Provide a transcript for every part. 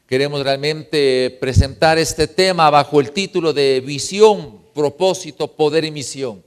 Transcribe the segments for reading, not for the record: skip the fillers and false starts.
Queremos realmente presentar este tema bajo el título de visión, propósito, poder y misión.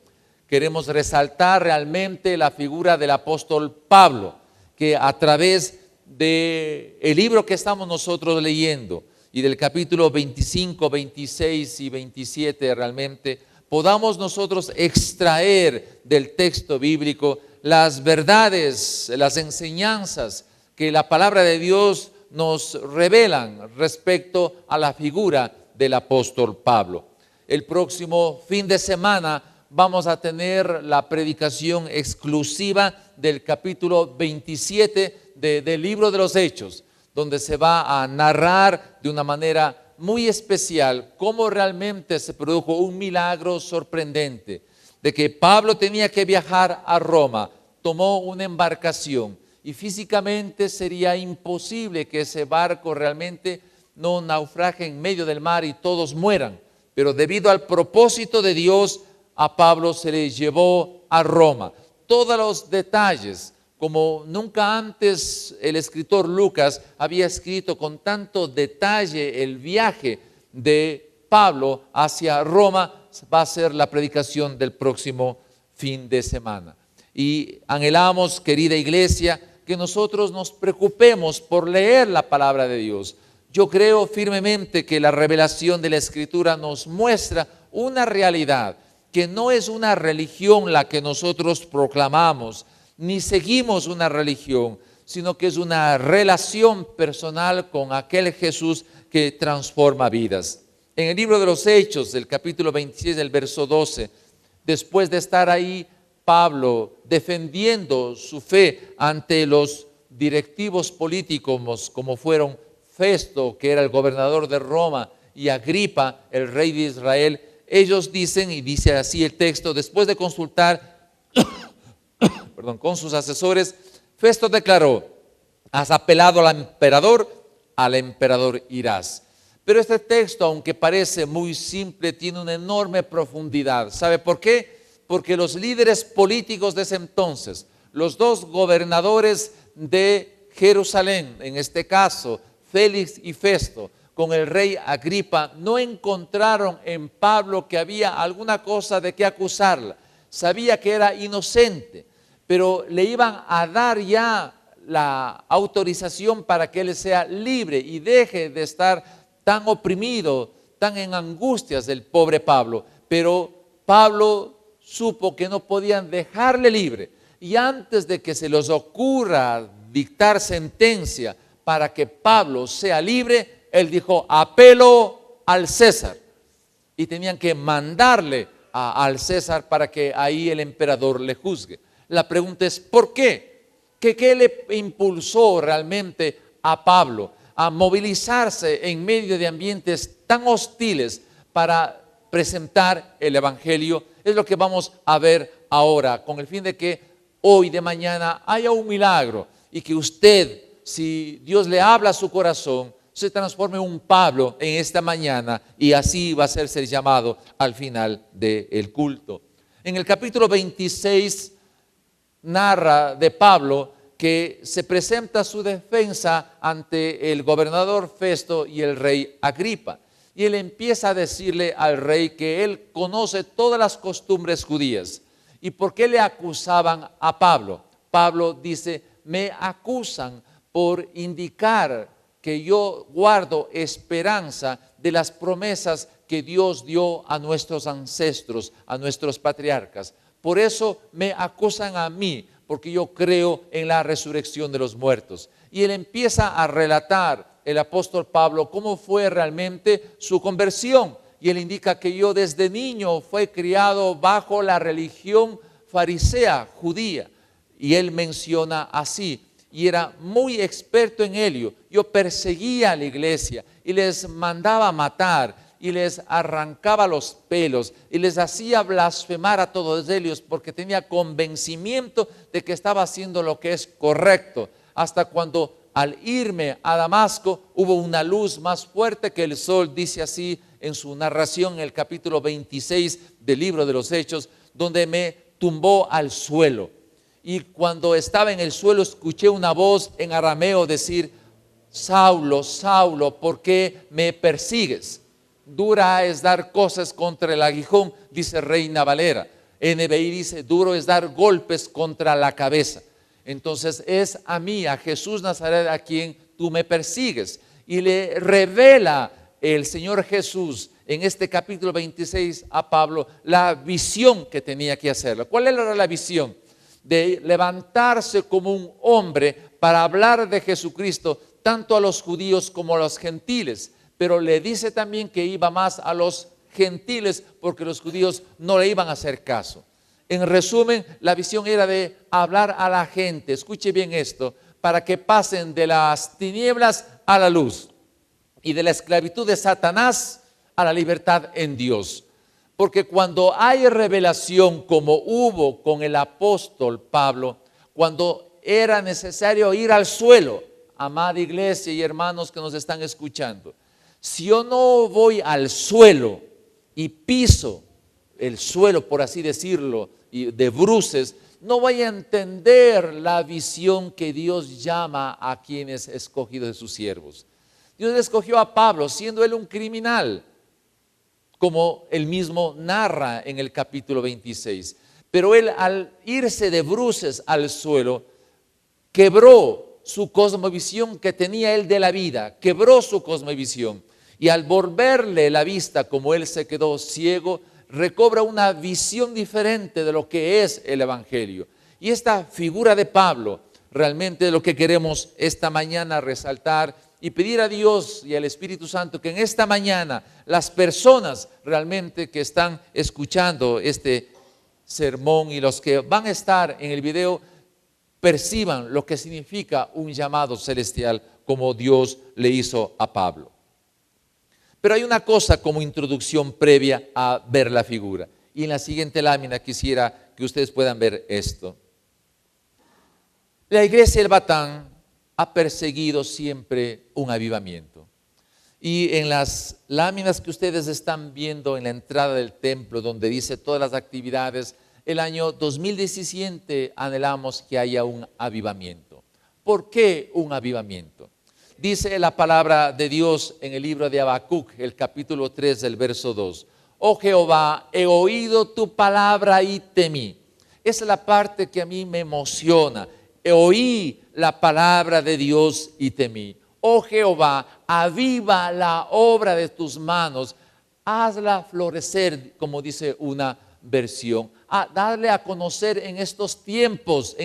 Queremos resaltar realmente la figura del apóstol Pablo, que a través del libro que estamos nosotros leyendo y del capítulo 25, 26 y 27 realmente podamos nosotros extraer del texto bíblico las verdades, las enseñanzas que la palabra de Dios nos revelan respecto a la figura del apóstol Pablo. El próximo fin de semana vamos a tener la predicación exclusiva del capítulo 27 del libro de los Hechos, donde se va a narrar de una manera muy especial cómo realmente se produjo un milagro sorprendente, de que Pablo tenía que viajar a Roma, tomó una embarcación y físicamente sería imposible que ese barco realmente no naufrague en medio del mar y todos mueran. Pero debido al propósito de Dios, a Pablo se le llevó a Roma. Todos los detalles, como nunca antes el escritor Lucas había escrito con tanto detalle el viaje de Pablo hacia Roma, va a ser la predicación del próximo fin de semana. Y anhelamos, querida iglesia, que nosotros nos preocupemos por leer la palabra de Dios. Yo creo firmemente que la revelación de la Escritura nos muestra una realidad, que no es una religión la que nosotros proclamamos, ni seguimos una religión, sino que es una relación personal con aquel Jesús que transforma vidas. En el libro de los Hechos, del capítulo 26, del verso 12, después de estar ahí, Pablo defendiendo su fe ante los directivos políticos como fueron Festo, que era el gobernador de Roma, y Agripa, el rey de Israel, ellos dicen, y dice así el texto, después de consultar con sus asesores, Festo declaró: has apelado al emperador irás. Pero este texto, aunque parece muy simple, tiene una enorme profundidad. ¿Sabe por qué? Porque los líderes políticos de ese entonces, los dos gobernadores de Jerusalén, en este caso Félix y Festo, con el rey Agripa, no encontraron en Pablo que había alguna cosa de qué acusarla. Sabía que era inocente, pero le iban a dar ya la autorización para que él sea libre y deje de estar tan oprimido, tan en angustias del pobre Pablo. Pero Pablo supo que no podían dejarle libre, y antes de que se les ocurra dictar sentencia para que Pablo sea libre, él dijo: apelo al César, y tenían que mandarle al César para que ahí el emperador le juzgue. La pregunta es: ¿por qué? ¿Qué le impulsó realmente a Pablo a movilizarse en medio de ambientes tan hostiles para presentar el evangelio? Es lo que vamos a ver ahora, con el fin de que hoy de mañana haya un milagro y que usted, si Dios le habla a su corazón, se transforme en un Pablo en esta mañana, y así va a ser llamado al final del culto. En el capítulo 26 narra de Pablo que se presenta su defensa ante el gobernador Festo y el rey Agripa. Y él empieza a decirle al rey que él conoce todas las costumbres judías. ¿Y por qué le acusaban a Pablo? Pablo dice: me acusan por indicar que yo guardo esperanza de las promesas que Dios dio a nuestros ancestros, a nuestros patriarcas. Por eso me acusan a mí, porque yo creo en la resurrección de los muertos. Y él empieza a relatar, el apóstol Pablo, cómo fue realmente su conversión. Y él indica que yo desde niño fue criado bajo la religión farisea judía. Y él menciona así: y era muy experto en ello. Yo perseguía a la iglesia y les mandaba matar y les arrancaba los pelos y les hacía blasfemar a todos ellos, porque tenía convencimiento de que estaba haciendo lo que es correcto. Hasta cuando al irme a Damasco hubo una luz más fuerte que el sol, dice así en su narración en el capítulo 26 del libro de los Hechos, donde me tumbó al suelo. Y cuando estaba en el suelo escuché una voz en arameo decir: Saulo, Saulo, ¿por qué me persigues? Dura es dar cosas contra el aguijón, dice Reina Valera. NBI dice, duro es dar golpes contra la cabeza. Entonces es a mí, a Jesús Nazaret, a quien tú me persigues. Y le revela el Señor Jesús en este capítulo 26 a Pablo la visión que tenía que hacerlo. ¿Cuál era la visión? De levantarse como un hombre para hablar de Jesucristo tanto a los judíos como a los gentiles. Pero le dice también que iba más a los gentiles porque los judíos no le iban a hacer caso. En resumen, la visión era de hablar a la gente, escuche bien esto, para que pasen de las tinieblas a la luz y de la esclavitud de Satanás a la libertad en Dios. Porque cuando hay revelación como hubo con el apóstol Pablo, cuando era necesario ir al suelo, amada iglesia y hermanos que nos están escuchando, si yo no voy al suelo y piso el suelo, por así decirlo, de bruces, no voy a entender la visión que Dios llama a quienes escogido de sus siervos. Dios escogió a Pablo siendo él un criminal, como él mismo narra en el capítulo 26. Pero él, al irse de bruces al suelo, quebró su cosmovisión que tenía él de la vida, quebró su cosmovisión. Y al volverle la vista, como él se quedó ciego, recobra una visión diferente de lo que es el Evangelio. Y esta figura de Pablo, realmente lo que queremos esta mañana resaltar y pedir a Dios y al Espíritu Santo que en esta mañana las personas realmente que están escuchando este sermón y los que van a estar en el video perciban lo que significa un llamado celestial como Dios le hizo a Pablo. Pero hay una cosa como introducción previa a ver la figura. Y en la siguiente lámina quisiera que ustedes puedan ver esto. La iglesia del Batán ha perseguido siempre un avivamiento. Y en las láminas que ustedes están viendo en la entrada del templo, donde dice todas las actividades, el año 2017 anhelamos que haya un avivamiento. ¿Por qué un avivamiento? Dice la palabra de Dios en el libro de Habacuc, el capítulo 3 del verso 2. Oh Jehová, he oído tu palabra y temí. Esa es la parte que a mí me emociona. Oí la palabra de Dios y temí. Oh Jehová, aviva la obra de tus manos, hazla florecer, como dice una versión, darle a conocer en estos tiempos,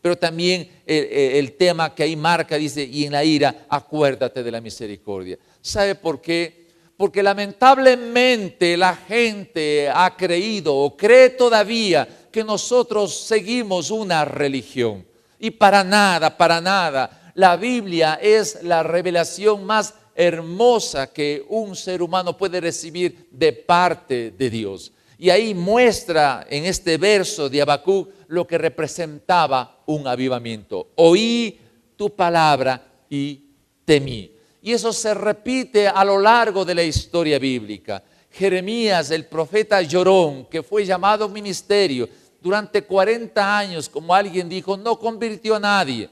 pero también el tema que ahí marca, dice, y en la ira, acuérdate de la misericordia. ¿Sabe por qué? Porque lamentablemente la gente ha creído o cree todavía que nosotros seguimos una religión. Y para nada, la Biblia es la revelación más hermosa que un ser humano puede recibir de parte de Dios. Y ahí muestra en este verso de Habacuc lo que representaba un avivamiento. Oí tu palabra y temí. Y eso se repite a lo largo de la historia bíblica. Jeremías, el profeta llorón, que fue llamado a ministerio durante 40 años, como alguien dijo, no convirtió a nadie.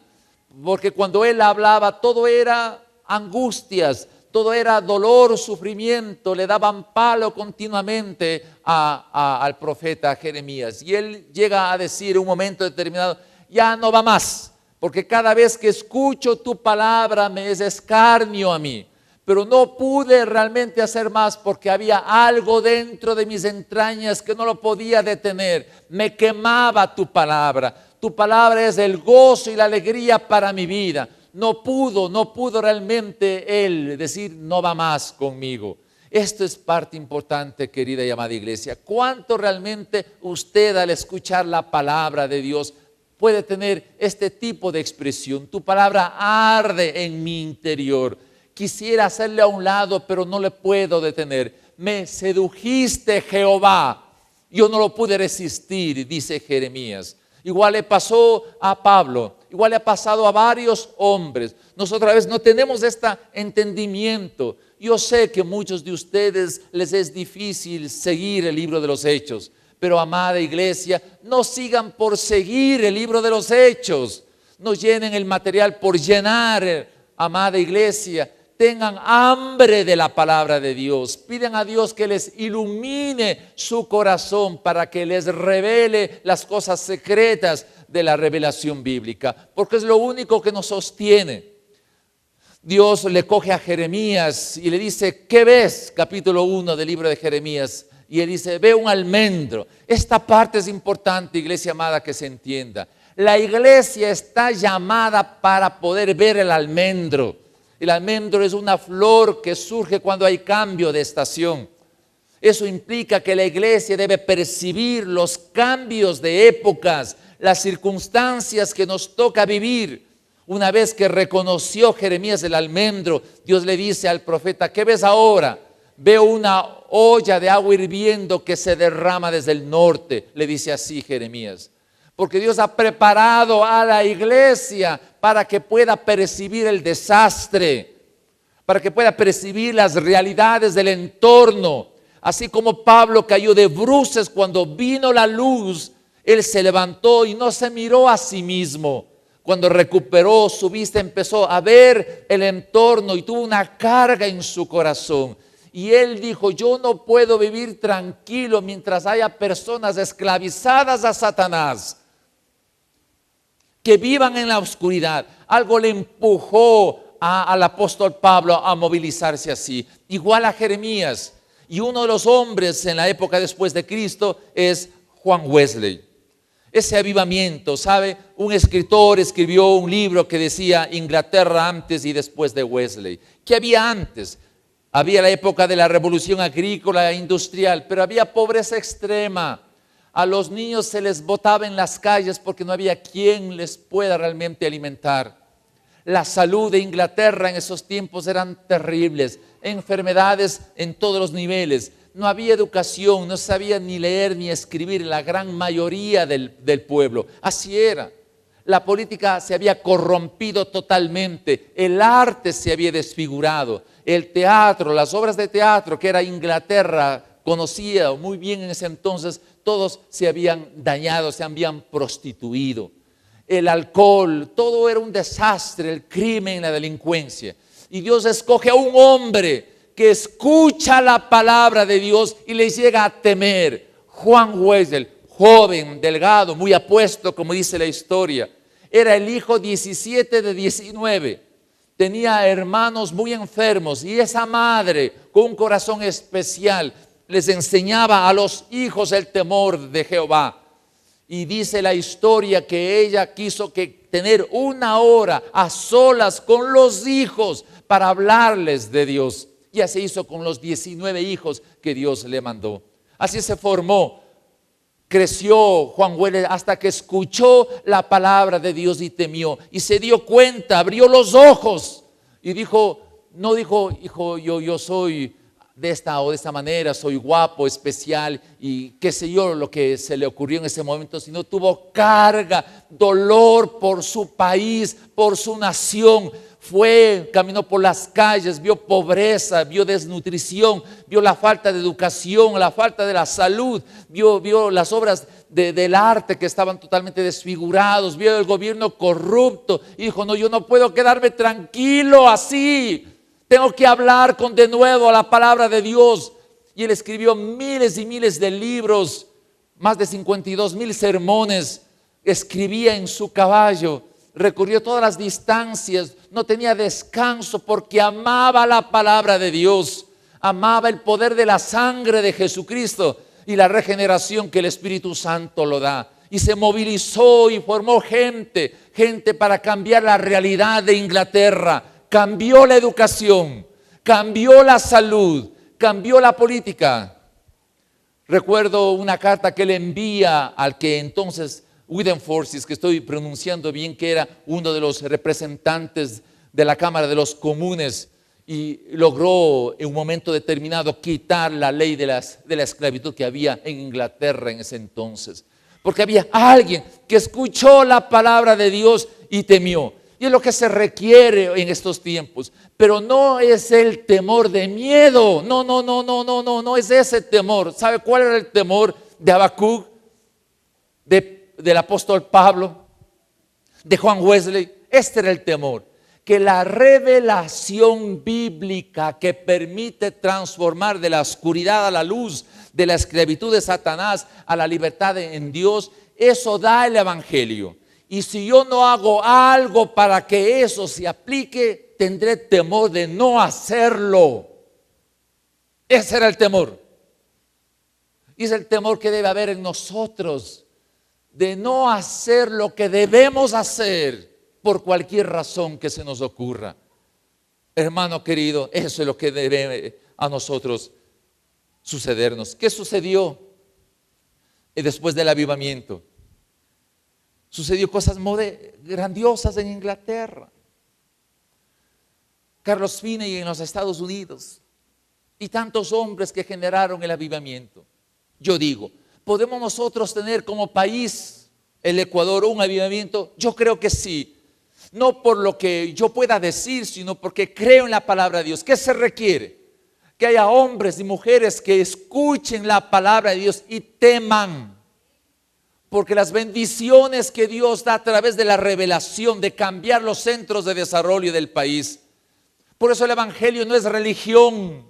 Porque cuando él hablaba, todo era angustias, todo era dolor, sufrimiento, le daban palo continuamente al profeta Jeremías. Y él llega a decir en un momento determinado, ya no va más, porque cada vez que escucho tu palabra me es escarnio a mí. Pero no pude realmente hacer más porque había algo dentro de mis entrañas que no lo podía detener. Me quemaba tu palabra. Tu palabra es el gozo y la alegría para mi vida. No pudo realmente él decir no va más conmigo. Esto es parte importante, querida y amada iglesia. ¿Cuánto realmente usted al escuchar la palabra de Dios puede tener este tipo de expresión? Tu palabra arde en mi interior. Quisiera hacerle a un lado, pero no le puedo detener. Me sedujiste, Jehová. Yo no lo pude resistir, dice Jeremías. Igual le pasó a Pablo, igual le ha pasado a varios hombres. Nosotros a veces no tenemos este entendimiento. Yo sé que a muchos de ustedes les es difícil seguir el libro de los Hechos, pero amada iglesia, no sigan por seguir el libro de los Hechos. No llenen el material por llenar amada iglesia, tengan hambre de la palabra de Dios. Piden a Dios que les ilumine su corazón para que les revele las cosas secretas de la revelación bíblica, porque es lo único que nos sostiene. Dios le coge a Jeremías y le dice, ¿qué ves? Capítulo 1 del libro de Jeremías. Y él dice, veo un almendro. Esta parte es importante, iglesia amada, que se entienda. La iglesia está llamada para poder ver el almendro. El almendro es una flor que surge cuando hay cambio de estación. Eso implica que la iglesia debe percibir los cambios de épocas, las circunstancias que nos toca vivir. Una vez que reconoció Jeremías el almendro, Dios le dice al profeta, ¿qué ves ahora? Veo una olla de agua hirviendo que se derrama desde el norte, le dice así Jeremías. Porque Dios ha preparado a la iglesia para que pueda percibir el desastre, para que pueda percibir las realidades del entorno. Así como Pablo cayó de bruces cuando vino la luz, él se levantó y no se miró a sí mismo. Cuando recuperó su vista, empezó a ver el entorno y tuvo una carga en su corazón. Y él dijo, yo no puedo vivir tranquilo mientras haya personas esclavizadas a Satanás, que vivan en la oscuridad. Algo le empujó al apóstol Pablo a movilizarse así. Igual a Jeremías. Y uno de los hombres en la época después de Cristo es Juan Wesley. Ese avivamiento, ¿sabe? Un escritor escribió un libro que decía Inglaterra antes y después de Wesley. ¿Qué había antes? Había la época de la revolución agrícola e industrial, pero había pobreza extrema. A los niños se les botaba en las calles porque no había quien les pueda realmente alimentar. La salud de Inglaterra en esos tiempos eran terribles, enfermedades en todos los niveles. No había educación, no sabía ni leer ni escribir la gran mayoría del pueblo. Así era. La política se había corrompido totalmente, el arte se había desfigurado, el teatro, las obras de teatro que era Inglaterra conocía muy bien en ese entonces, todos se habían dañado, se habían prostituido. El alcohol, todo era un desastre, el crimen, la delincuencia. Y Dios escoge a un hombre que escucha la palabra de Dios y le llega a temer. Juan Wesley, joven, delgado, muy apuesto, como dice la historia. Era el hijo 17 de 19. Tenía hermanos muy enfermos y esa madre con un corazón especial les enseñaba a los hijos el temor de Jehová. Y dice la historia que ella quiso tener una hora a solas con los hijos para hablarles de Dios. Y así hizo con los 19 hijos que Dios le mandó. Así se formó. Creció Juan Wesley hasta que escuchó la palabra de Dios y temió. Y se dio cuenta, abrió los ojos y dijo, no dijo, hijo, yo soy de esta o de esta manera, soy guapo, especial y qué sé yo lo que se le ocurrió en ese momento, sino tuvo carga, dolor por su país, por su nación. Caminó por las calles, vio pobreza, vio desnutrición, vio la falta de educación, la falta de la salud, vio las obras del arte que estaban totalmente desfigurados, vio el gobierno corrupto y dijo, no, yo no puedo quedarme tranquilo así, tengo que hablar con de nuevo la palabra de Dios. Y él escribió miles y miles de libros, más de 52,000 sermones, escribía en su caballo. Recorrió todas las distancias, no tenía descanso porque amaba la palabra de Dios, amaba el poder de la sangre de Jesucristo y la regeneración que el Espíritu Santo lo da. Y se movilizó y formó gente para cambiar la realidad de Inglaterra. Cambió la educación, cambió la salud, cambió la política. Recuerdo una carta que le envía al que entonces Wilberforce, que estoy pronunciando bien, que era uno de los representantes de la Cámara de los Comunes y logró en un momento determinado quitar la ley de la esclavitud que había en Inglaterra en ese entonces. Porque había alguien que escuchó la palabra de Dios y temió. Y es lo que se requiere en estos tiempos. Pero no es el temor de miedo. No es ese temor. ¿Sabe cuál era el temor de Habacuc? Del apóstol Pablo, de Juan Wesley. Este era el temor, que la revelación bíblica que permite transformar de la oscuridad a la luz, de la esclavitud de Satanás a la libertad en Dios, eso da el evangelio. Y si yo no hago algo para que eso se aplique, tendré temor de no hacerlo. Ese era el temor. Y es el temor que debe haber en nosotros, de no hacer lo que debemos hacer por cualquier razón que se nos ocurra. Hermano querido, eso es lo que debe a nosotros sucedernos. ¿Qué sucedió después del avivamiento? Sucedió cosas grandiosas en Inglaterra, Carlos Finney en los Estados Unidos y tantos hombres que generaron el avivamiento. Yo digo, ¿podemos nosotros tener como país, el Ecuador, un avivamiento? Yo creo que sí. No por lo que yo pueda decir, sino porque creo en la palabra de Dios. ¿Qué se requiere? Que haya hombres y mujeres que escuchen la palabra de Dios y teman. Porque las bendiciones que Dios da a través de la revelación, de cambiar los centros de desarrollo del país. Por eso el evangelio no es religión.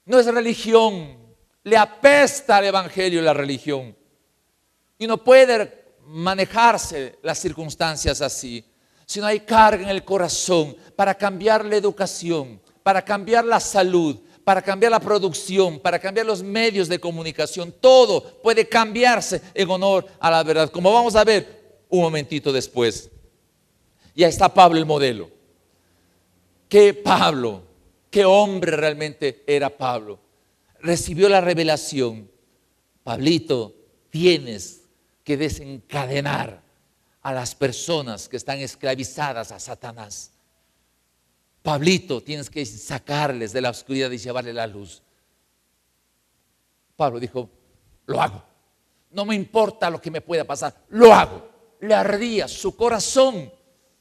No es religión. Le apesta al evangelio la religión. Y no puede manejarse las circunstancias así, sino hay carga en el corazón para cambiar la educación, para cambiar la salud, para cambiar la producción, para cambiar los medios de comunicación. Todo puede cambiarse en honor a la verdad, como vamos a ver un momentito después. Ya está Pablo el modelo. ¿Qué Pablo? ¿Qué hombre realmente era Pablo? Recibió la revelación. Pablito, tienes que desencadenar a las personas que están esclavizadas a Satanás. Pablito, tienes que sacarles de la oscuridad y llevarles la luz. Pablo dijo, lo hago. No me importa lo que me pueda pasar, lo hago. Le ardía su corazón.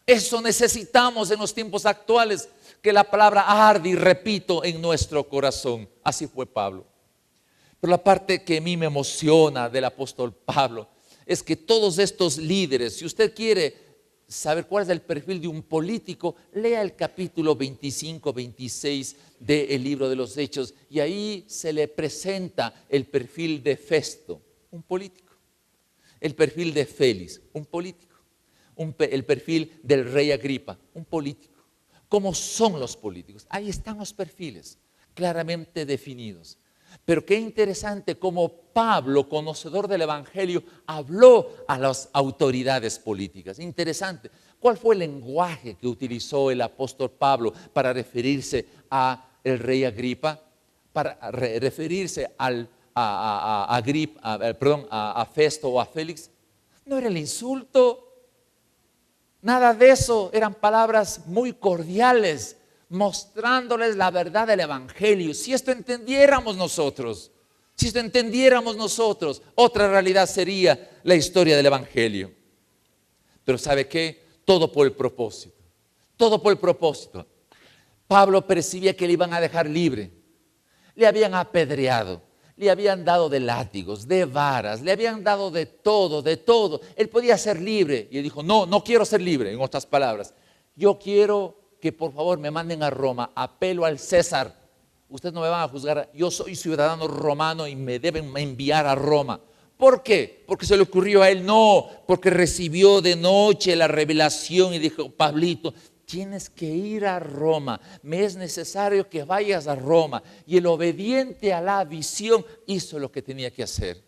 Eso necesitamos en los tiempos actuales, que la palabra arde, y repito, en nuestro corazón. Así fue Pablo. Pero la parte que a mí me emociona del apóstol Pablo es que todos estos líderes, si usted quiere saber cuál es el perfil de un político, lea el capítulo 25, 26 del libro de los Hechos, y ahí se le presenta el perfil de Festo, un político, el perfil de Félix, un político, el perfil del rey Agripa, un político. ¿Cómo son los políticos? Ahí están los perfiles claramente definidos. Pero qué interesante cómo Pablo, conocedor del evangelio, habló a las autoridades políticas. Interesante. ¿Cuál fue el lenguaje que utilizó el apóstol Pablo para referirse a el rey Agripa? Para referirse a Festo o a Félix. No era el insulto. Nada de eso. Eran palabras muy cordiales, mostrándoles la verdad del evangelio. Si esto entendiéramos nosotros, otra realidad sería la historia del evangelio. Pero ¿sabe qué? Todo por el propósito. Pablo percibía que le iban a dejar libre. Le habían apedreado, le habían dado de látigos, de varas, le habían dado de todo. Él podía ser libre. Y él dijo, no quiero ser libre. En otras palabras, yo quiero que por favor me manden a Roma, apelo al César. Ustedes no me van a juzgar, yo soy ciudadano romano y me deben enviar a Roma. ¿Por qué? ¿Porque se le ocurrió a él? No, porque recibió de noche la revelación y dijo, Pablito, tienes que ir a Roma, me es necesario que vayas a Roma. Y el obediente a la visión hizo lo que tenía que hacer.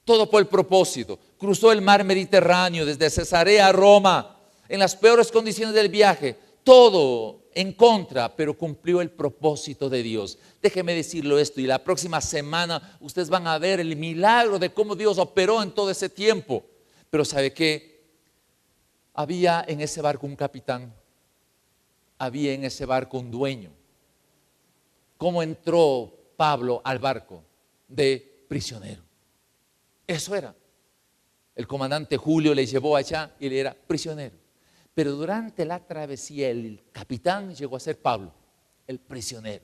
Todo por el propósito. Cruzó el mar Mediterráneo desde Cesarea a Roma, en las peores condiciones del viaje. Todo en contra, pero cumplió el propósito de Dios. Déjeme decirlo esto, y la próxima semana ustedes van a ver el milagro de cómo Dios operó en todo ese tiempo. Pero ¿sabe qué? Había en ese barco un capitán, había en ese barco un dueño. ¿Cómo entró Pablo al barco? De prisionero. Eso era. El comandante Julio le llevó allá y él era prisionero. Pero durante la travesía el capitán llegó a ser Pablo, el prisionero.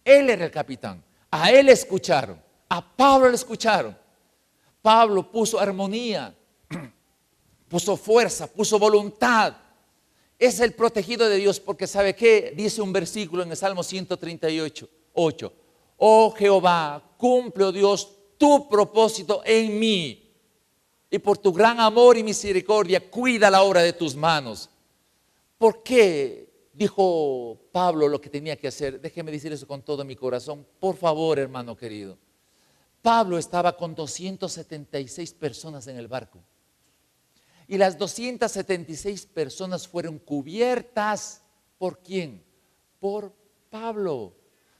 Él era el capitán. A él le escucharon, a Pablo le escucharon. Pablo puso armonía, puso fuerza, puso voluntad. Es el protegido de Dios porque ¿sabe qué? Dice un versículo en el Salmo 138:8. Oh Jehová, cumple, oh Dios, tu propósito en mí. Y por tu gran amor y misericordia, cuida la obra de tus manos. ¿Por qué dijo Pablo lo que tenía que hacer? Déjeme decir eso con todo mi corazón. Por favor, hermano querido. Pablo estaba con 276 personas en el barco. Y las 276 personas fueron cubiertas, ¿por quién? Por Pablo.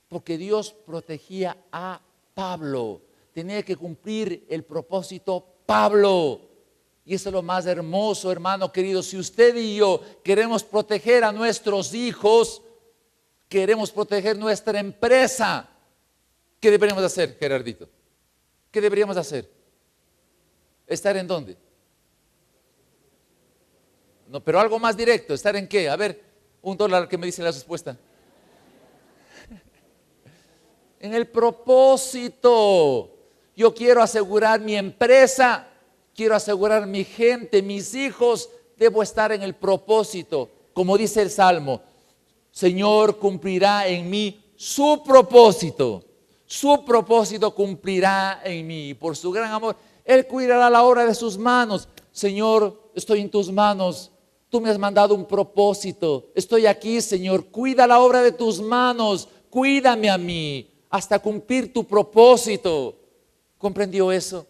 Porque Dios protegía a Pablo. Tenía que cumplir el propósito Pablo. Y eso es lo más hermoso, hermano querido. Si usted y yo queremos proteger a nuestros hijos, queremos proteger nuestra empresa, ¿qué deberíamos hacer, Gerardito? ¿Qué deberíamos hacer? ¿Estar en dónde? No, pero algo más directo. ¿Estar en qué? A ver, $1 que me dice la respuesta. En el propósito. Yo quiero asegurar mi empresa, quiero asegurar mi gente, mis hijos. Debo estar en el propósito. Como dice el Salmo, Señor cumplirá en mí su propósito. Su propósito cumplirá en mí. Por su gran amor, Él cuidará la obra de sus manos. Señor, estoy en tus manos. Tú me has mandado un propósito. Estoy aquí, Señor. Cuida la obra de tus manos. Cuídame a mí hasta cumplir tu propósito. ¿Comprendió eso?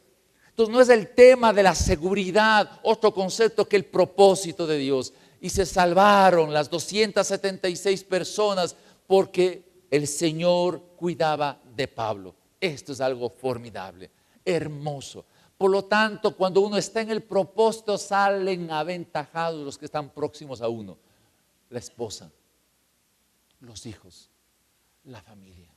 Entonces no es el tema de la seguridad, otro concepto que el propósito de Dios. Y se salvaron las 276 personas porque el Señor cuidaba de Pablo. Esto es algo formidable, hermoso. Por lo tanto, cuando uno está en el propósito, salen aventajados los que están próximos a uno. La esposa, los hijos, la familia,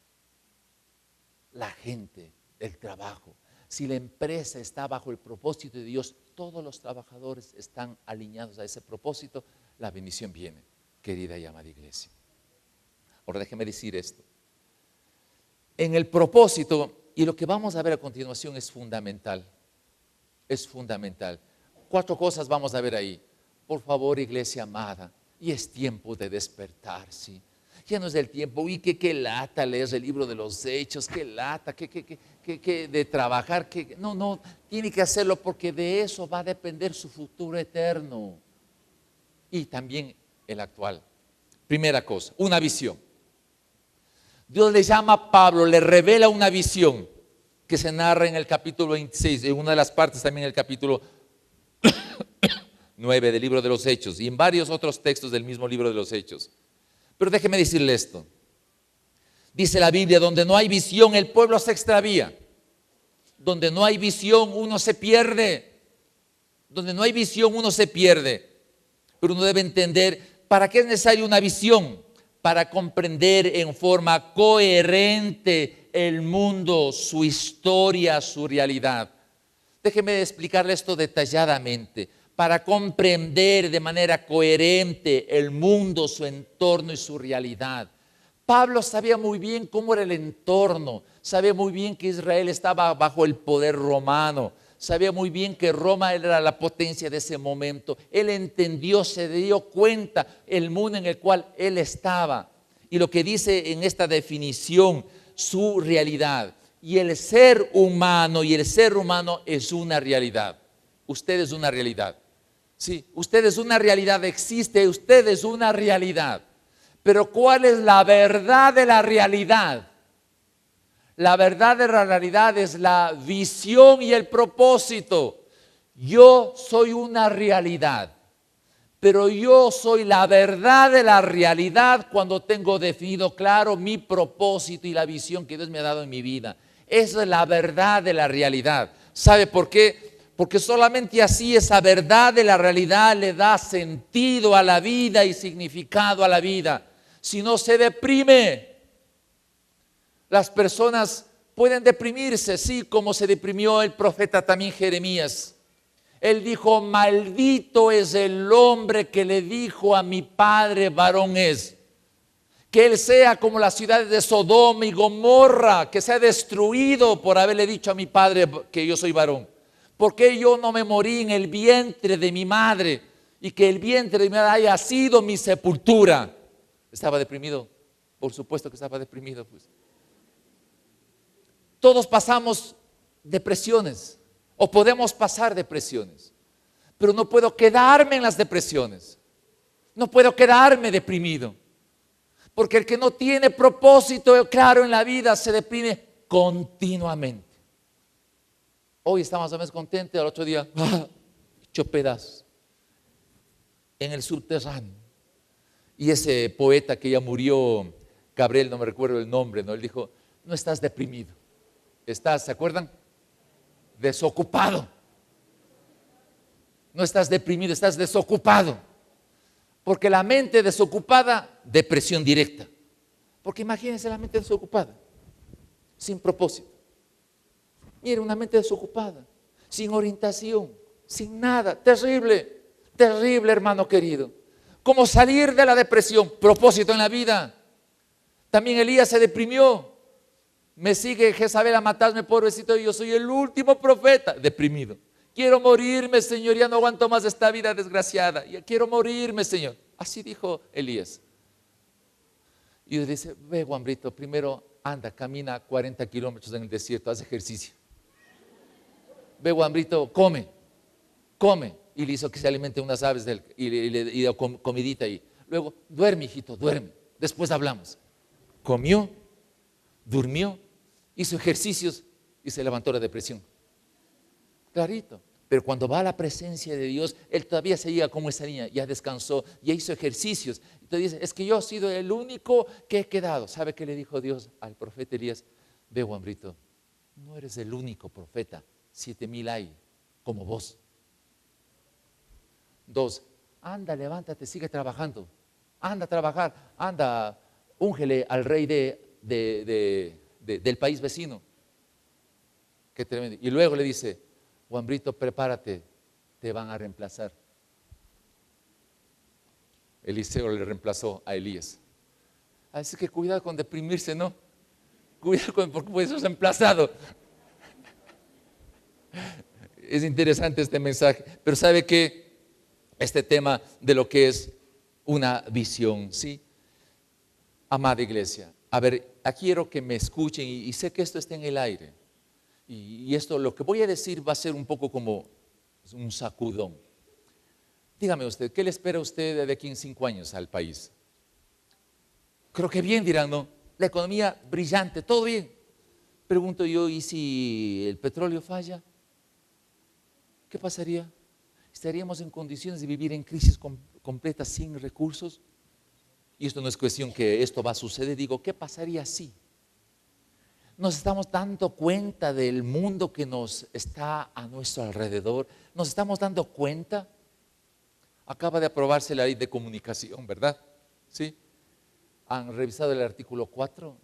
la gente, el trabajo. Si la empresa está bajo el propósito de Dios, todos los trabajadores están alineados a ese propósito, la bendición viene, querida y amada iglesia. Ahora déjeme decir esto. En el propósito, y lo que vamos a ver a continuación es fundamental. Es fundamental. 4 cosas vamos a ver ahí. Por favor, iglesia amada, y es tiempo de despertarse. Ya no es el tiempo, y qué lata leer el libro de los Hechos, qué lata, que de trabajar, no, tiene que hacerlo porque de eso va a depender su futuro eterno y también el actual. Primera cosa, una visión. Dios le llama a Pablo, le revela una visión que se narra en el capítulo 26, en una de las partes también en el capítulo 9 del libro de los Hechos y en varios otros textos del mismo libro de los Hechos. Pero déjeme decirle esto. Dice la Biblia, donde no hay visión, el pueblo se extravía. Donde no hay visión, uno se pierde. Donde no hay visión, uno se pierde. Pero uno debe entender, ¿para qué es necesaria una visión? Para comprender en forma coherente el mundo, su historia, su realidad. Déjeme explicarle esto detalladamente. Para comprender de manera coherente el mundo, su entorno y su realidad. Pablo sabía muy bien cómo era el entorno, sabía muy bien que Israel estaba bajo el poder romano, sabía muy bien que Roma era la potencia de ese momento. Él entendió, se dio cuenta el mundo en el cual él estaba y lo que dice en esta definición, su realidad. Y el ser humano es una realidad. Usted es una realidad. Sí, usted es una realidad, existe, usted es una realidad. Pero ¿cuál es la verdad de la realidad? La verdad de la realidad es la visión y el propósito. Yo soy una realidad, pero yo soy la verdad de la realidad cuando tengo definido claro mi propósito y la visión que Dios me ha dado en mi vida. Esa es la verdad de la realidad. ¿Sabe por qué? Porque solamente así esa verdad de la realidad le da sentido a la vida y significado a la vida. Si no, se deprime. Las personas pueden deprimirse, sí, como se deprimió el profeta también Jeremías. Él dijo, maldito es el hombre que le dijo a mi padre varón es. Que él sea como las ciudades de Sodoma y Gomorra, que sea destruido por haberle dicho a mi padre que yo soy varón. ¿Por qué yo no me morí en el vientre de mi madre? y que el vientre de mi madre haya sido mi sepultura. ¿Estaba deprimido? Por supuesto que estaba deprimido, pues. Todos pasamos depresiones o podemos pasar depresiones, pero no puedo quedarme en las depresiones. No puedo quedarme deprimido, porque el que no tiene propósito claro en la vida se deprime continuamente. Hoy estamos más o menos contentos, al otro día, hecho pedazos en el subterráneo. Y ese poeta que ya murió, Gabriel, no me recuerdo el nombre, ¿no? Él dijo, no estás deprimido, estás, ¿se acuerdan? Desocupado. No estás deprimido, estás desocupado. Porque la mente desocupada, depresión directa. Porque imagínense la mente desocupada, sin propósito. Mire, una mente desocupada, sin orientación, sin nada. Terrible, terrible, hermano querido. ¿Cómo salir de la depresión? Propósito en la vida. También Elías se deprimió. Me sigue Jezabel a matarme, pobrecito, yo soy el último profeta. Deprimido. Quiero morirme, Señor, ya no aguanto más esta vida desgraciada. Ya quiero morirme, Señor. Así dijo Elías. Y Dios dice, ve, Juanbrito, primero anda, camina 40 kilómetros en el desierto, haz ejercicio. Ve, Juanbrito, come. Y le hizo que se alimente unas aves y le dio comidita ahí. Luego, duerme, hijito, duerme. Después hablamos. Comió, durmió, hizo ejercicios y se levantó la depresión. Clarito. Pero cuando va a la presencia de Dios, él todavía seguía como esa niña, ya descansó, ya hizo ejercicios. Entonces dice, es que yo he sido el único que he quedado. ¿Sabe qué le dijo Dios al profeta Elías? Ve, Juanbrito, no eres el único profeta, 7,000 hay como vos. 2, anda, levántate, sigue trabajando. Anda a trabajar, anda, úngele al rey del país vecino. Qué tremendo. Y luego le dice, Juanbrito, prepárate, te van a reemplazar. Eliseo le reemplazó a Elías. Así que cuidado con deprimirse, ¿no? Cuidado porque puede ser reemplazado. Es interesante este mensaje, pero ¿sabe qué? Este tema de lo que es una visión, ¿sí? Amada iglesia, a ver, aquí quiero que me escuchen y sé que esto está en el aire. Y esto, lo que voy a decir va a ser un poco como un sacudón. Dígame usted, ¿qué le espera a usted de aquí en 5 años al país? Creo que bien, dirán, ¿no? La economía brillante, todo bien. Pregunto yo, ¿y si el petróleo falla? ¿Qué pasaría? ¿Estaríamos en condiciones de vivir en crisis completa sin recursos? Y esto no es cuestión que esto va a suceder. Digo, ¿qué pasaría si? Nos estamos dando cuenta del mundo que nos está a nuestro alrededor. Nos estamos dando cuenta. Acaba de aprobarse la ley de comunicación, ¿verdad? ¿Sí? Han revisado el artículo 4,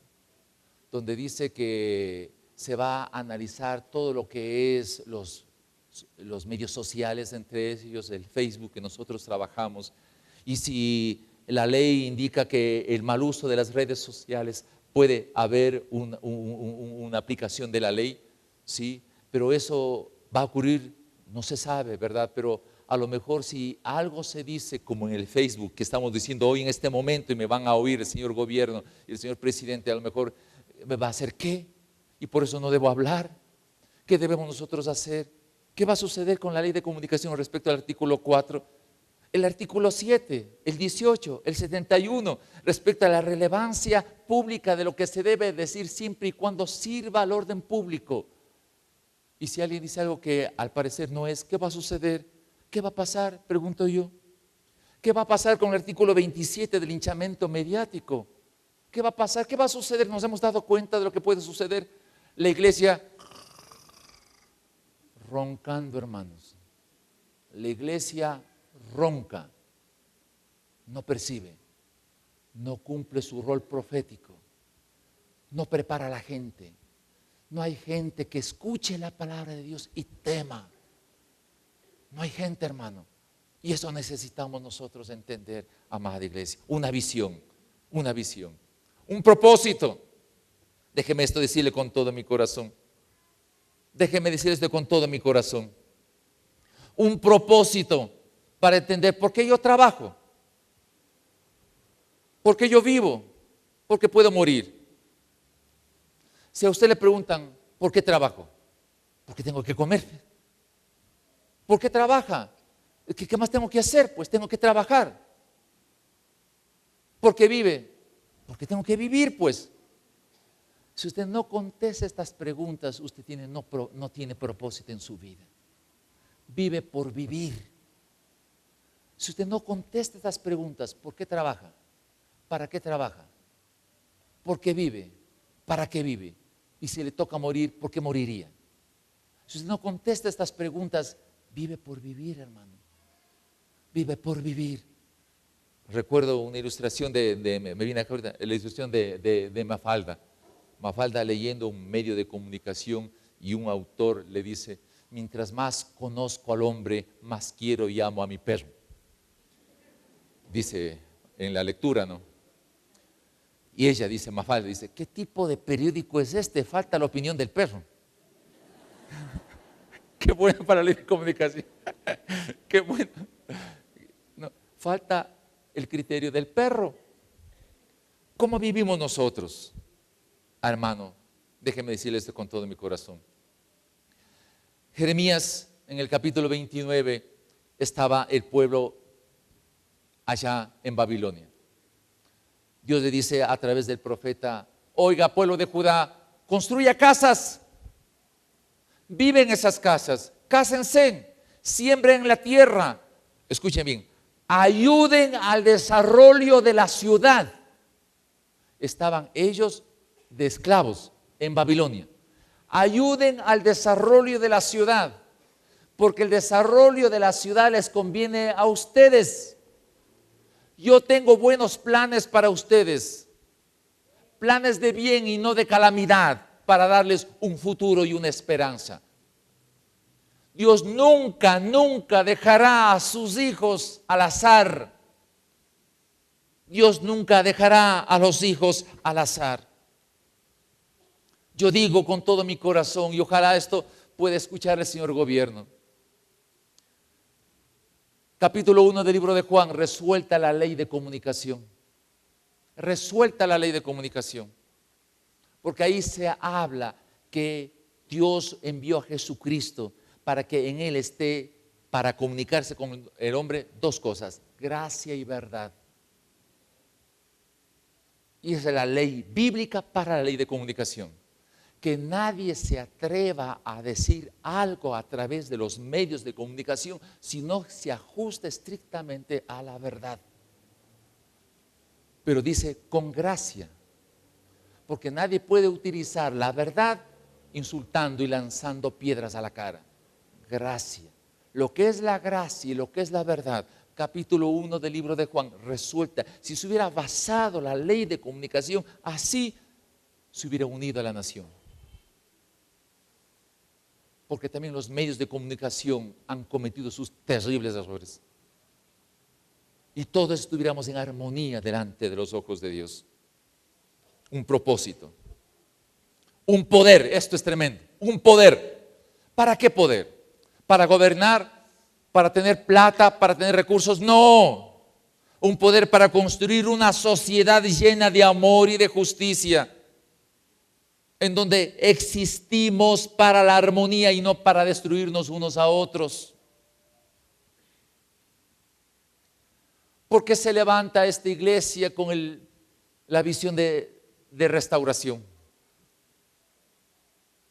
donde dice que se va a analizar todo lo que es los medios sociales, entre ellos el Facebook que nosotros trabajamos. Y si la ley indica que el mal uso de las redes sociales, puede haber una aplicación de la ley, ¿sí? Pero eso va a ocurrir, no se sabe, ¿verdad? Pero a lo mejor si algo se dice como en el Facebook que estamos diciendo hoy en este momento y me van a oír el señor gobierno y el señor presidente, a lo mejor me va a hacer ¿qué? Y por eso no debo hablar. ¿Qué debemos nosotros hacer? ¿Qué va a suceder con la ley de comunicación respecto al artículo 4? El artículo 7, el 18, el 71, respecto a la relevancia pública de lo que se debe decir siempre y cuando sirva al orden público. Y si alguien dice algo que al parecer no es, ¿qué va a suceder? ¿Qué va a pasar? Pregunto yo. ¿Qué va a pasar con el artículo 27 del linchamiento mediático? ¿Qué va a pasar? ¿Qué va a suceder? Nos hemos dado cuenta de lo que puede suceder. La iglesia roncando, hermanos. La iglesia ronca, no percibe, no cumple su rol profético, no prepara a la gente. No hay gente que escuche la palabra de Dios y tema. No hay gente, hermano. Y eso necesitamos nosotros entender, amada iglesia. Una visión, un propósito. Déjeme esto decirle con todo mi corazón. Déjeme decirle esto con todo mi corazón. Un propósito para entender por qué yo trabajo, por qué yo vivo, por qué puedo morir. Si a usted le preguntan, ¿por qué trabajo? Porque tengo que comer. ¿Por qué trabaja? ¿Qué más tengo que hacer? Pues tengo que trabajar. ¿Por qué vive? Porque tengo que vivir, pues. Si usted no contesta estas preguntas, usted no tiene propósito en su vida. Vive por vivir. Si usted no contesta estas preguntas, ¿por qué trabaja? ¿Para qué trabaja? ¿Por qué vive? ¿Para qué vive? Y si le toca morir, ¿por qué moriría? Si usted no contesta estas preguntas, vive por vivir, hermano. Vive por vivir. Recuerdo una ilustración me viene acá ahorita, la ilustración de Mafalda. Mafalda leyendo un medio de comunicación y un autor le dice: mientras más conozco al hombre, más quiero y amo a mi perro. Dice en la lectura, ¿no? Y ella dice, Mafalda, dice: ¿qué tipo de periódico es este? Falta la opinión del perro. Qué bueno para la ley de comunicación. Qué bueno. No, falta el criterio del perro. ¿Cómo vivimos nosotros? Hermano, déjeme decirle esto con todo mi corazón. Jeremías, en el capítulo 29, estaba el pueblo allá en Babilonia. Dios le dice a través del profeta: oiga, pueblo de Judá, construya casas, vive en esas casas, cásense, siembren la tierra. Escuchen bien, ayuden al desarrollo de la ciudad. Estaban ellos de esclavos en Babilonia. Ayuden al desarrollo de la ciudad, porque el desarrollo de la ciudad les conviene a ustedes. Yo tengo buenos planes para ustedes, planes de bien y no de calamidad, para darles un futuro y una esperanza. Dios nunca, nunca dejará a sus hijos al azar. Dios nunca dejará a los hijos al azar. Yo digo con todo mi corazón, y ojalá esto pueda escuchar el señor gobierno. Capítulo 1 del libro de Juan, resuelta la ley de comunicación. Resuelta la ley de comunicación. Porque ahí se habla que Dios envió a Jesucristo para que en Él esté, para comunicarse con el hombre, dos cosas: gracia y verdad. Y esa es la ley bíblica para la ley de comunicación. Que nadie se atreva a decir algo a través de los medios de comunicación si no se ajusta estrictamente a la verdad. Pero dice con gracia, porque nadie puede utilizar la verdad insultando y lanzando piedras a la cara. Gracia. Lo que es la gracia y lo que es la verdad, capítulo 1 del libro de Juan, resuelta. Si se hubiera basado la ley de comunicación, así se hubiera unido a la nación. Porque también los medios de comunicación han cometido sus terribles errores. Y todos estuviéramos en armonía delante de los ojos de Dios. Un propósito, un poder, esto es tremendo, un poder. ¿Para qué poder? ¿Para gobernar? ¿Para tener plata? ¿Para tener recursos? No, un poder para construir una sociedad llena de amor y de justicia, en donde existimos para la armonía y no para destruirnos unos a otros. ¿Por qué se levanta esta iglesia con la visión de restauración?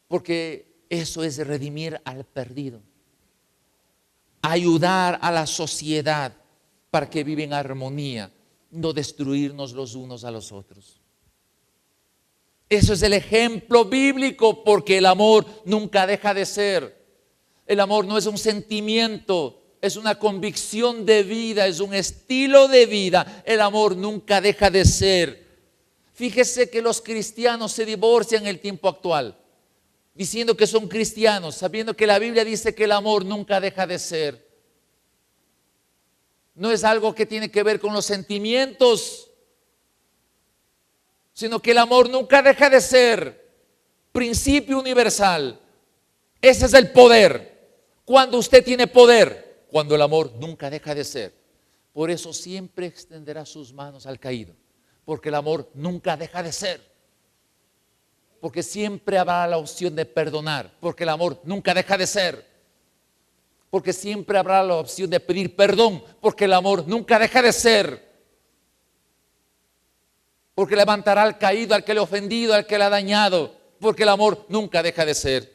Porque eso es redimir al perdido, ayudar a la sociedad para que viva en armonía, no destruirnos los unos a los otros. Eso es el ejemplo bíblico, porque el amor nunca deja de ser. El amor no es un sentimiento, es una convicción de vida, es un estilo de vida. El amor nunca deja de ser. Fíjese que los cristianos se divorcian en el tiempo actual, diciendo que son cristianos, sabiendo que la Biblia dice que el amor nunca deja de ser. No es algo que tiene que ver con los sentimientos, sino que el amor nunca deja de ser principio universal. Ese es el poder. Cuando usted tiene poder, cuando el amor nunca deja de ser. Por eso siempre extenderá sus manos al caído, porque el amor nunca deja de ser. Porque siempre habrá la opción de perdonar, porque el amor nunca deja de ser. Porque siempre habrá la opción de pedir perdón, porque el amor nunca deja de ser. Porque levantará al caído, al que le ha ofendido, al que le ha dañado, porque el amor nunca deja de ser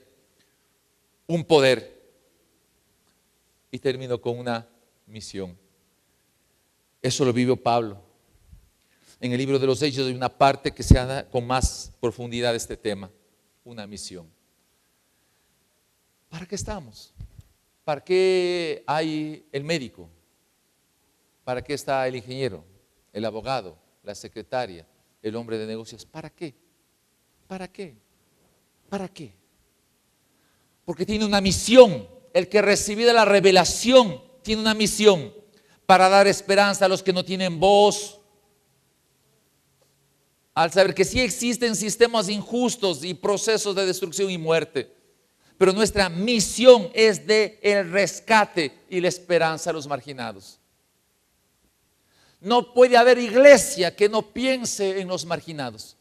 un poder. Y termino con una misión. Eso lo vivió Pablo. En el libro de los Hechos hay una parte que se da con más profundidad de este tema, una misión. ¿Para qué estamos? ¿Para qué hay el médico? ¿Para qué está el ingeniero, el abogado, la secretaria, el hombre de negocios? ¿Para qué? ¿Para qué? ¿Para qué? Porque tiene una misión. El que recibe la revelación tiene una misión para dar esperanza a los que no tienen voz. Al saber que sí existen sistemas injustos y procesos de destrucción y muerte, pero nuestra misión es de el rescate y la esperanza a los marginados. No puede haber iglesia que no piense en los marginados.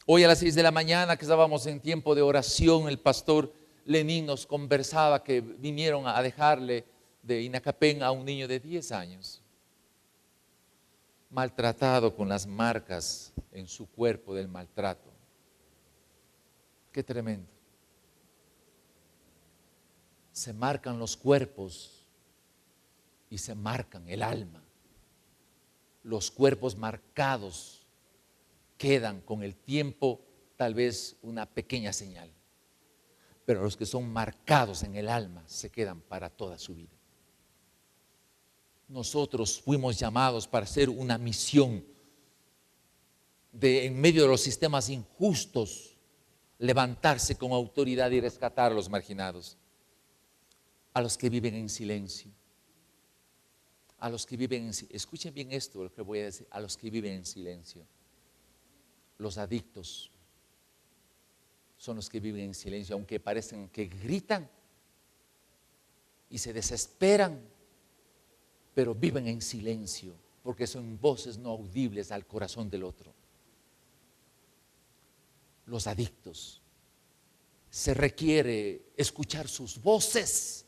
Hoy a las 6 de la mañana que estábamos en tiempo de oración, el pastor Lenín nos conversaba que vinieron a dejarle de Inacapén a un niño de 10 años, maltratado con las marcas en su cuerpo del maltrato. Qué tremendo. Se marcan los cuerpos y se marcan el alma. Los cuerpos marcados quedan con el tiempo tal vez una pequeña señal, pero los que son marcados en el alma se quedan para toda su vida. Nosotros fuimos llamados para hacer una misión de, en medio de los sistemas injustos, levantarse con autoridad y rescatar a los marginados, a los que viven en silencio, a los que viven en silencio. Escuchen bien esto, lo que voy a decir, a los que viven en silencio. Los adictos son los que viven en silencio, aunque parecen que gritan y se desesperan, pero viven en silencio, porque son voces no audibles al corazón del otro. Los adictos, se requiere escuchar sus voces.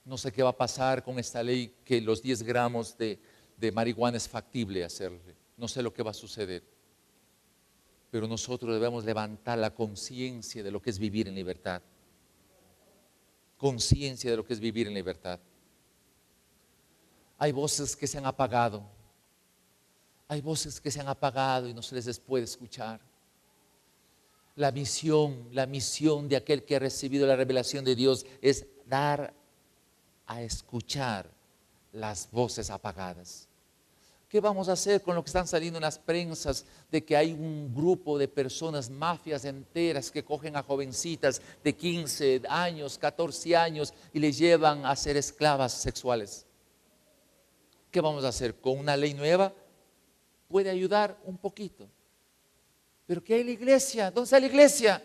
No sé qué va a pasar con esta ley que los 10 gramos de marihuana es factible hacerle. No sé lo que va a suceder. Pero nosotros debemos levantar la conciencia de lo que es vivir en libertad. Conciencia de lo que es vivir en libertad. Hay voces que se han apagado. Hay voces que se han apagado y no se les puede escuchar. La misión de aquel que ha recibido la revelación de Dios es dar a escuchar las voces apagadas. ¿Qué vamos a hacer con lo que están saliendo en las prensas de que hay un grupo de personas, mafias enteras que cogen a jovencitas de 15 años, 14 años y les llevan a ser esclavas sexuales? ¿Qué vamos a hacer? ¿Con una ley nueva? Puede ayudar un poquito. Pero ¿qué hay en la iglesia? ¿Dónde está la iglesia?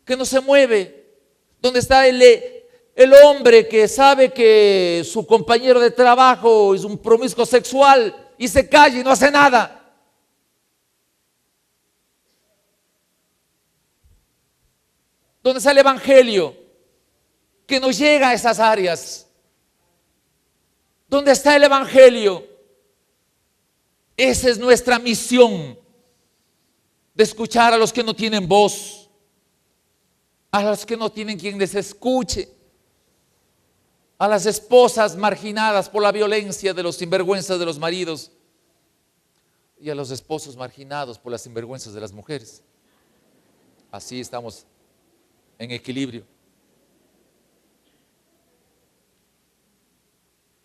Que no se mueve. ¿Dónde está el hombre que sabe que su compañero de trabajo es un promiscuo sexual y se calla y no hace nada? ¿Dónde está el evangelio que no llega a esas áreas? ¿Dónde está el evangelio? Esa es nuestra misión, de escuchar a los que no tienen voz, a los que no tienen quien les escuche, a las esposas marginadas por la violencia de los sinvergüenzas de los maridos y a los esposos marginados por las sinvergüenzas de las mujeres. Así estamos en equilibrio.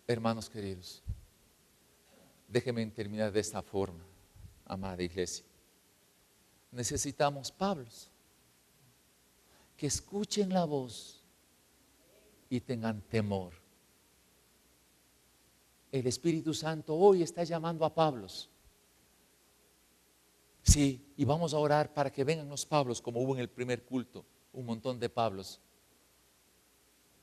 Hermanos queridos, déjenme terminar de esta forma, amada iglesia. Necesitamos Pablos que escuchen la voz y tengan temor. El Espíritu Santo hoy está llamando a Pablos. Sí, y vamos a orar para que vengan los Pablos, como hubo en el primer culto, un montón de Pablos.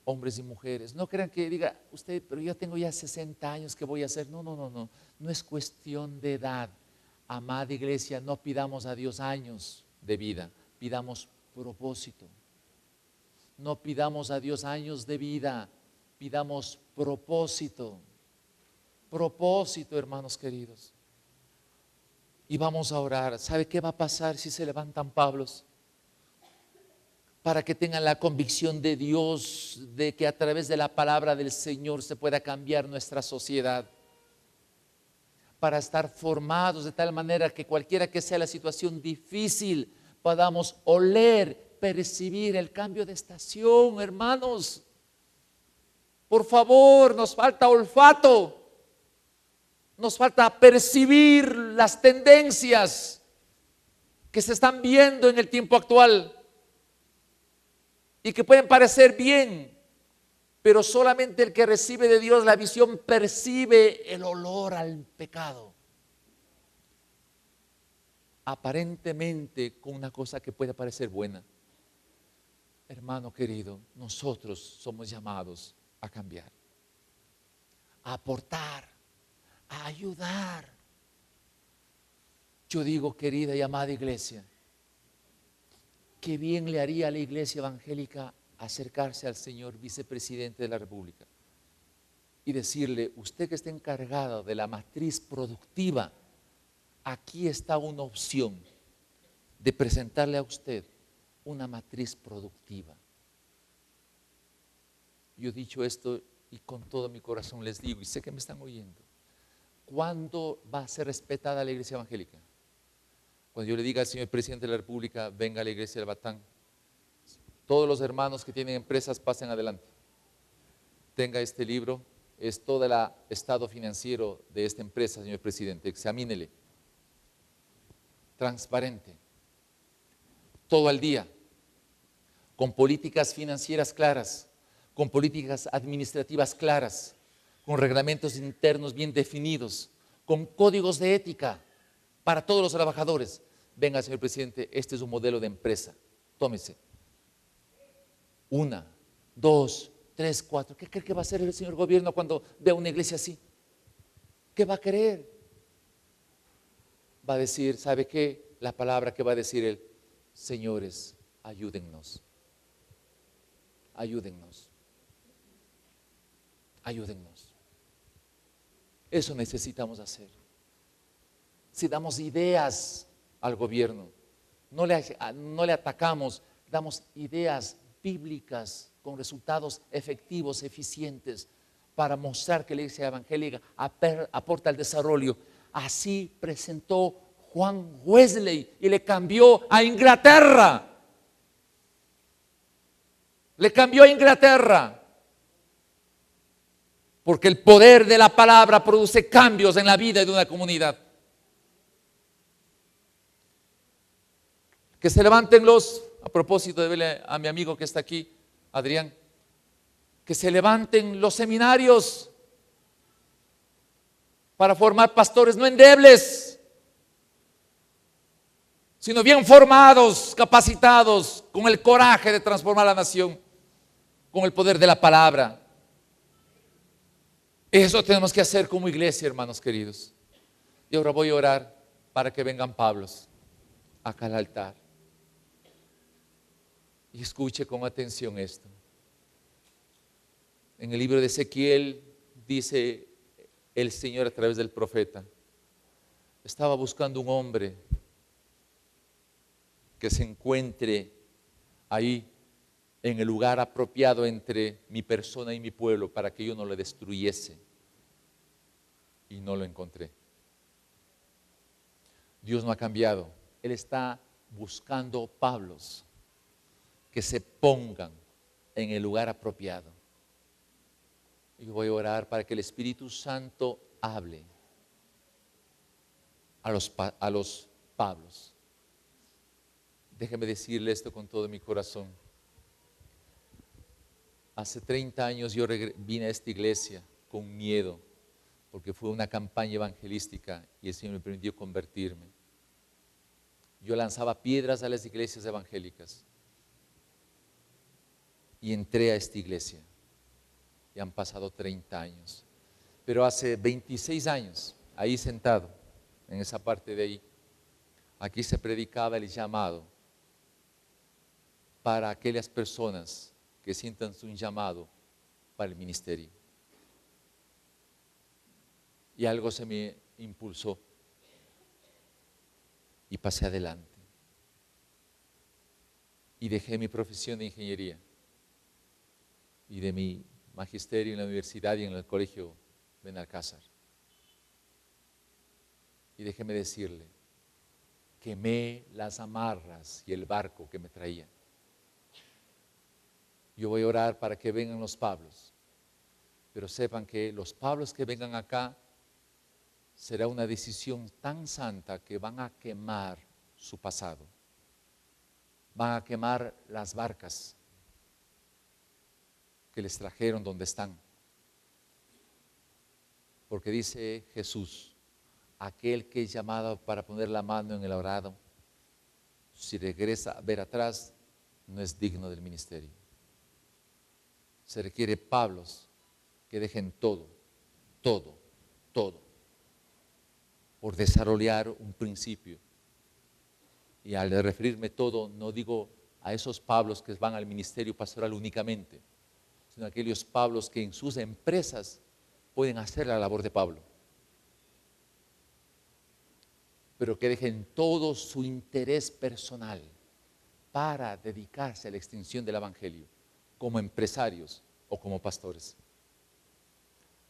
hombres y mujeres. No crean que diga usted, pero yo tengo ya 60 años, ¿qué voy a hacer? No, no, no, no. No es cuestión de edad. Amada iglesia, no pidamos a Dios años de vida, pidamos propósito. No pidamos a Dios años de vida, pidamos propósito. Propósito, hermanos queridos. Y vamos a orar. ¿Sabe qué va a pasar si se levantan Pablos? Para que tengan la convicción de Dios, de que a través de la palabra del Señor se pueda cambiar nuestra sociedad. Para estar formados de tal manera que cualquiera que sea la situación difícil, podamos oler, percibir el cambio de estación, hermanos. Por favor, nos falta olfato. Nos falta percibir las tendencias que se están viendo en el tiempo actual y que pueden parecer bien, pero solamente el que recibe de Dios la visión percibe el olor al pecado. Aparentemente con una cosa que puede parecer buena. Hermano querido, nosotros somos llamados a cambiar, a aportar, a ayudar. Yo digo, querida y amada iglesia, qué bien le haría a la iglesia evangélica acercarse al señor vicepresidente de la República y decirle: usted que está encargado de la matriz productiva, aquí está una opción de presentarle a usted una matriz productiva. Yo he dicho esto y con todo mi corazón les digo, y sé que me están oyendo: ¿cuándo va a ser respetada la iglesia evangélica? Cuando yo le diga al señor presidente de la República: venga a la iglesia del Batán, todos los hermanos que tienen empresas pasen adelante, tenga este libro, es todo el estado financiero de esta empresa, señor presidente, examínele, transparente, todo al día, con políticas financieras claras, con políticas administrativas claras, con reglamentos internos bien definidos, con códigos de ética para todos los trabajadores. Venga, señor presidente, este es un modelo de empresa, tómese. 1, 2, 3, 4. ¿Qué cree que va a hacer el señor gobierno cuando vea una iglesia así? ¿Qué va a querer? Va a decir, ¿sabe qué? La palabra que va a decir él: señores, ayúdennos, ayúdennos, ayúdennos. Eso necesitamos hacer. Si damos ideas al gobierno, no le atacamos, damos ideas bíblicas con resultados efectivos, eficientes, para mostrar que la iglesia evangélica aporta al desarrollo. Así presentó Juan Wesley y le cambió a Inglaterra. Le cambió a Inglaterra. Porque el poder de la palabra produce cambios en la vida de una comunidad. Que se levanten a propósito de verle a mi amigo que está aquí, Adrián, que se levanten los seminarios para formar pastores no endebles, sino bien formados, capacitados, con el coraje de transformar la nación, con el poder de la palabra. Eso tenemos que hacer como iglesia, hermanos queridos. Y ahora voy a orar para que vengan Pablos acá al altar. Y escuche con atención esto. En el libro de Ezequiel dice el Señor a través del profeta: estaba buscando un hombre que se encuentre ahí en el lugar apropiado entre mi persona y mi pueblo para que yo no le destruyese. Y no lo encontré. Dios no ha cambiado. Él está buscando Pablos que se pongan en el lugar apropiado. Y voy a orar para que el Espíritu Santo hable a los Pablos. Déjeme decirle esto con todo mi corazón. Hace 30 años yo vine a esta iglesia con miedo, porque fue una campaña evangelística y el Señor me permitió convertirme. Yo lanzaba piedras a las iglesias evangélicas y entré a esta iglesia y han pasado 30 años. Pero hace 26 años, ahí sentado, en esa parte de ahí, aquí se predicaba el llamado para aquellas personas que sientan un llamado para el ministerio. Y algo se me impulsó y pasé adelante. Y dejé mi profesión de ingeniería y de mi magisterio en la universidad y en el colegio Benalcázar. Y déjeme decirle, quemé las amarras y el barco que me traía. Yo voy a orar para que vengan los Pablos, pero sepan que los Pablos que vengan acá será una decisión tan santa que van a quemar su pasado, van a quemar las barcas que les trajeron donde están, porque dice Jesús, aquel que es llamado para poner la mano en el arado, si regresa a ver atrás, no es digno del ministerio. Se requiere Pablos que dejen todo, por desarrollar un principio. Y al referirme todo, no digo a esos Pablos que van al ministerio pastoral únicamente, sino a aquellos Pablos que en sus empresas pueden hacer la labor de Pablo, pero que dejen todo su interés personal para dedicarse a la extensión del evangelio, como empresarios o como pastores.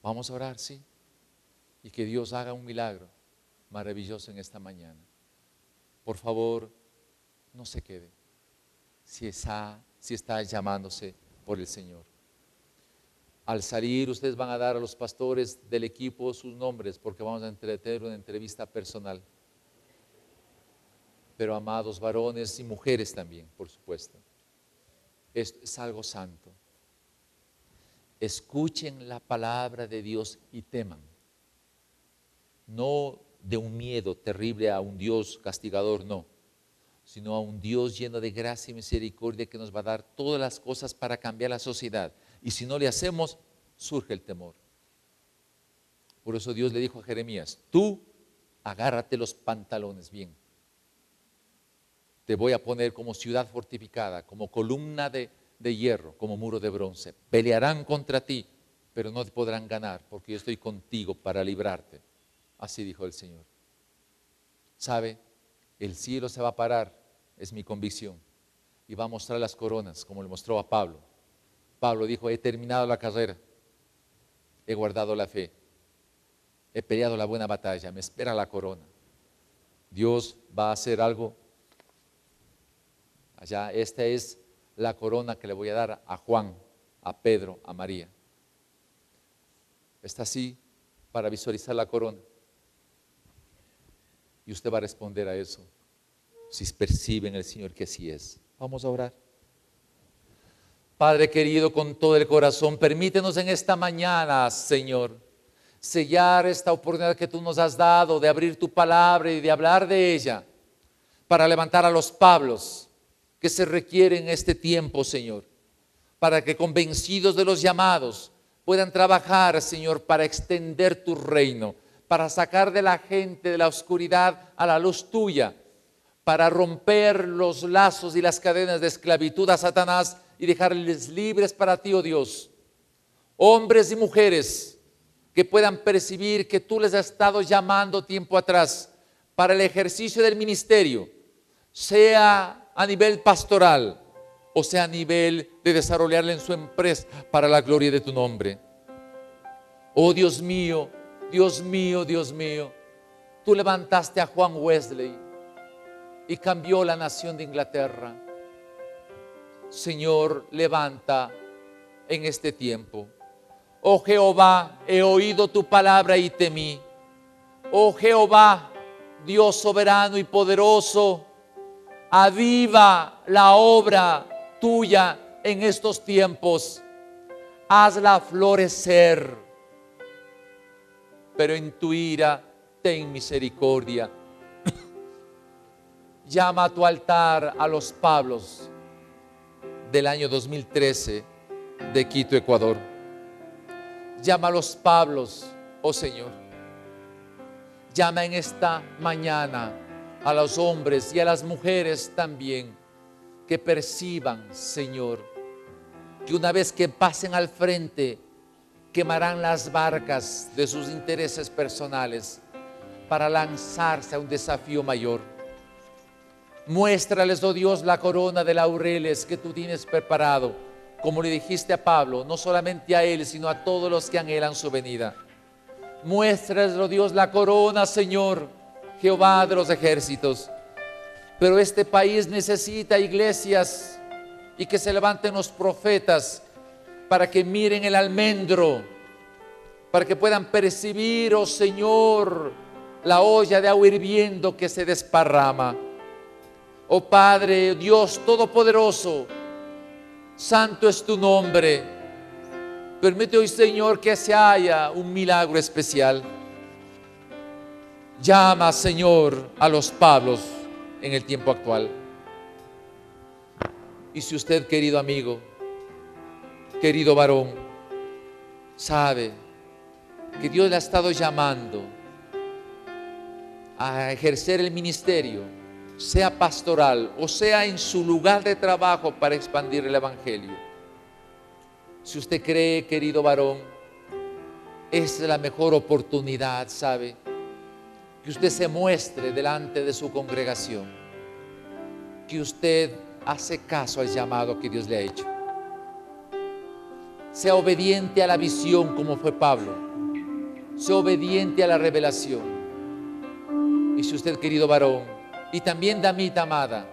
Vamos a orar, sí, y que Dios haga un milagro maravilloso en esta mañana. Por favor, no se quede si está llamándose por el Señor. Al salir, ustedes van a dar a los pastores del equipo sus nombres, porque vamos a tener una entrevista personal. Pero amados varones y mujeres también, por supuesto. Esto es algo santo. Escuchen la palabra de Dios y teman. No de un miedo terrible a un Dios castigador, no, sino a un Dios lleno de gracia y misericordia que nos va a dar todas las cosas para cambiar la sociedad. Y si no le hacemos, surge el temor. Por eso Dios le dijo a Jeremías, tú agárrate los pantalones bien. Te voy a poner como ciudad fortificada, como columna de hierro, como muro de bronce. Pelearán contra ti, pero no te podrán ganar, porque yo estoy contigo para librarte. Así dijo el Señor. ¿Sabe? El cielo se va a parar, es mi convicción, y va a mostrar las coronas, como le mostró a Pablo. Pablo dijo, he terminado la carrera, he guardado la fe, he peleado la buena batalla, me espera la corona. Dios va a hacer algo. Allá, esta es la corona que le voy a dar a Juan, a Pedro, a María. Está así para visualizar la corona. Y usted va a responder a eso, si percibe en el Señor que así es. Vamos a orar. Padre querido, con todo el corazón, permítenos en esta mañana, Señor, sellar esta oportunidad que tú nos has dado de abrir tu palabra y de hablar de ella, para levantar a los Pablos que se requieren en este tiempo, Señor, para que convencidos de los llamados puedan trabajar, Señor, para extender tu reino, para sacar de la gente de la oscuridad a la luz tuya, para romper los lazos y las cadenas de esclavitud a Satanás y dejarles libres para ti, oh Dios. Hombres y mujeres que puedan percibir que tú les has estado llamando tiempo atrás para el ejercicio del ministerio, sea a nivel pastoral o sea a nivel de desarrollarla en su empresa para la gloria de tu nombre. Oh Dios mío, Dios mío, Dios mío, tú levantaste a Juan Wesley y cambió la nación de Inglaterra. Señor, levanta en este tiempo. Oh Jehová, he oído tu palabra y temí. Oh Jehová, Dios soberano y poderoso, aviva la obra tuya en estos tiempos. Hazla florecer, pero en tu ira ten misericordia. Llama a tu altar a los Pablos del año 2013 de Quito, Ecuador. Llama a los Pablos, oh Señor. Llama en esta mañana a los hombres y a las mujeres también, que perciban, Señor, que una vez que pasen al frente, quemarán las barcas de sus intereses personales para lanzarse a un desafío mayor. Muéstrales, oh Dios, la corona de laureles que tú tienes preparado, como le dijiste a Pablo, no solamente a él, sino a todos los que anhelan su venida. Muéstrales, oh Dios, la corona, Señor, Jehová de los ejércitos. Pero este país necesita iglesias y que se levanten los profetas para que miren el almendro, para que puedan percibir, oh Señor, la olla de agua hirviendo que se desparrama. Oh Padre, Dios Todopoderoso, santo es tu nombre. Permite hoy, Señor, que se haya un milagro especial. Llama, Señor, a los Pablos en el tiempo actual. Y si usted, querido amigo, querido varón, sabe que Dios le ha estado llamando a ejercer el ministerio, sea pastoral o sea en su lugar de trabajo para expandir el evangelio. Si usted cree, querido varón, esta es la mejor oportunidad, ¿sabe? Que usted se muestre delante de su congregación, que usted hace caso al llamado que Dios le ha hecho. Sea obediente a la visión como fue Pablo. Sea obediente a la revelación. Y si usted, querido varón, y también damita amada,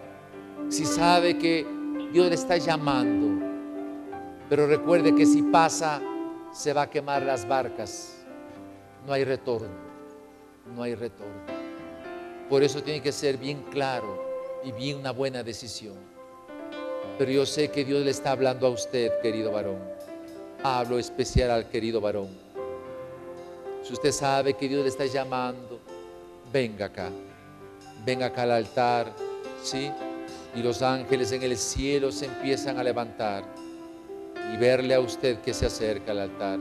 si sabe que Dios le está llamando, pero recuerde que si pasa, se va a quemar las barcas. No hay retorno. No hay retorno. Por eso tiene que ser bien claro y bien una buena decisión. Pero yo sé que Dios le está hablando a usted, querido varón. Hablo especial al querido varón. Si usted sabe que Dios le está llamando, venga acá. Venga acá al altar, ¿sí? Y los ángeles en el cielo se empiezan a levantar y verle a usted que se acerca al altar.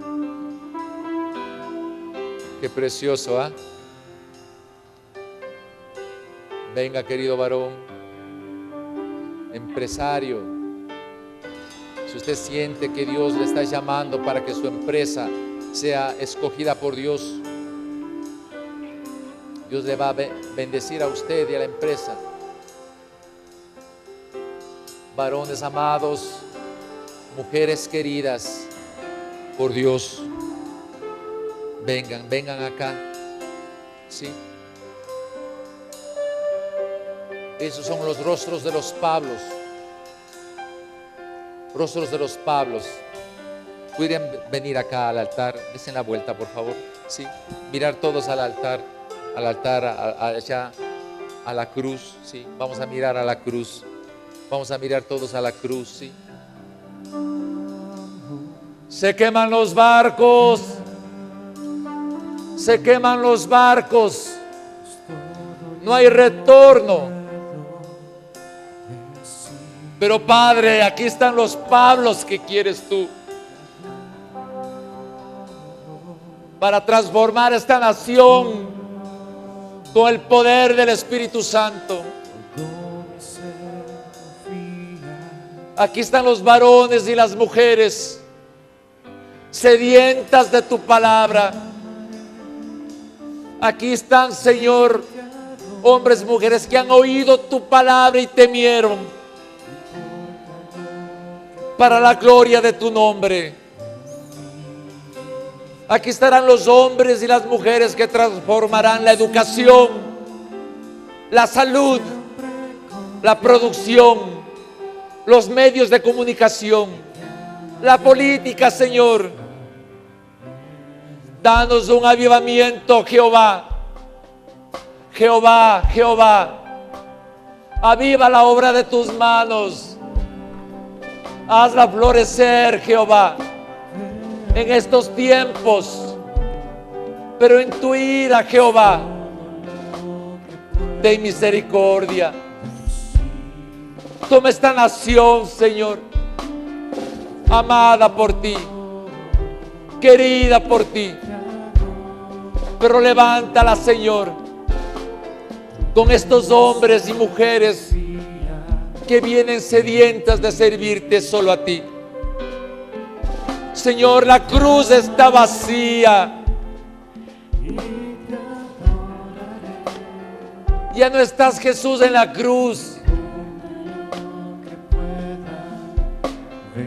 Qué precioso, ¿ah? Venga, querido varón, empresario. Si usted siente que Dios le está llamando para que su empresa sea escogida por Dios, Dios le va a bendecir a usted y a la empresa. Varones amados, mujeres queridas por Dios, vengan acá, ¿sí? Esos son los rostros de los Pablos. Rostros de los Pablos. Pueden venir acá al altar. Desen la vuelta, por favor. Sí, mirar todos al altar, allá a la cruz. Sí, vamos a mirar a la cruz. Vamos a mirar todos a la cruz. Sí. Se queman los barcos. Se queman los barcos. No hay retorno. Pero Padre, aquí están los Pablos que quieres tú para transformar esta nación con el poder del Espíritu Santo. Aquí están los varones y las mujeres sedientas de tu palabra. Aquí están, Señor, hombres, mujeres que han oído tu palabra y temieron, para la gloria de tu nombre. Aquí estarán los hombres y las mujeres que transformarán la educación, la salud, la producción, los medios de comunicación, la política, Señor. Danos un avivamiento, Jehová. Jehová, Jehová, aviva la obra de tus manos. Hazla florecer, Jehová, en estos tiempos. Pero en tu ira, Jehová, ten misericordia. Toma esta nación, Señor, amada por ti. querida por ti. Pero levántala, Señor, con estos hombres y mujeres que vienen sedientas de servirte solo a ti. Señor, la cruz está vacía. Ya no estás, Jesús, en la cruz.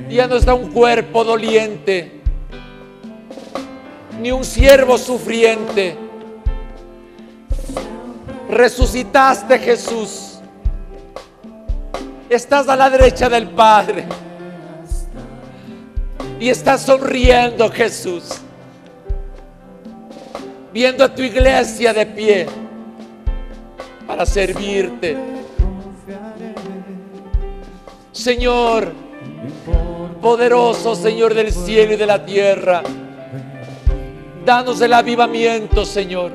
Ya no está un cuerpo doliente, ni un siervo sufriente. Resucitaste, Jesús. Estás a la derecha del Padre y estás sonriendo, Jesús, viendo a tu iglesia de pie para servirte. Señor, poderoso Señor del cielo y de la tierra, danos el avivamiento, Señor,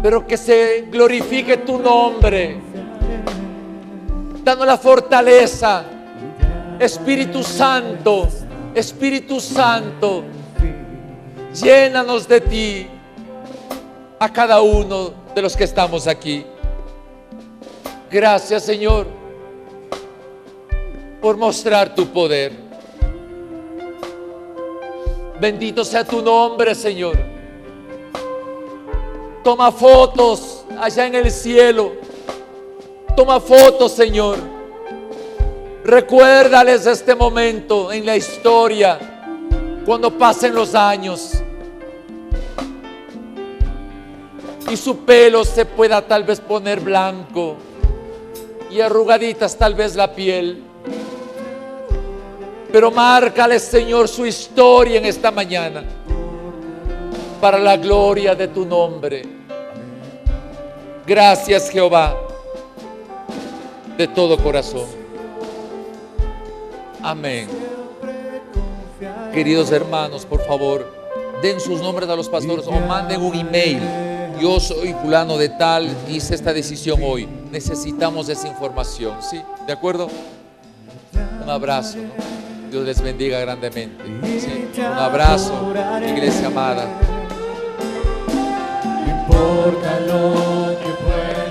pero que se glorifique tu nombre. Danos la fortaleza, Espíritu Santo, Espíritu Santo, llénanos de ti a cada uno de los que estamos aquí. Gracias, Señor, por mostrar tu poder. Bendito sea tu nombre, Señor. Toma fotos allá en el cielo. Toma fotos, Señor. Recuérdales este momento en la historia, cuando pasen los años y su pelo se pueda tal vez poner blanco y arrugaditas tal vez la piel. Pero márcale, Señor, su historia en esta mañana para la gloria de tu nombre. Gracias, Jehová, de todo corazón. Amén. Queridos hermanos, por favor, den sus nombres a los pastores o manden un email. Yo soy fulano de tal, hice esta decisión hoy. Necesitamos esa información, ¿sí? ¿De acuerdo? Un abrazo, ¿no? Dios les bendiga grandemente, ¿sí? Un abrazo, iglesia amada. No importa lo que pueda.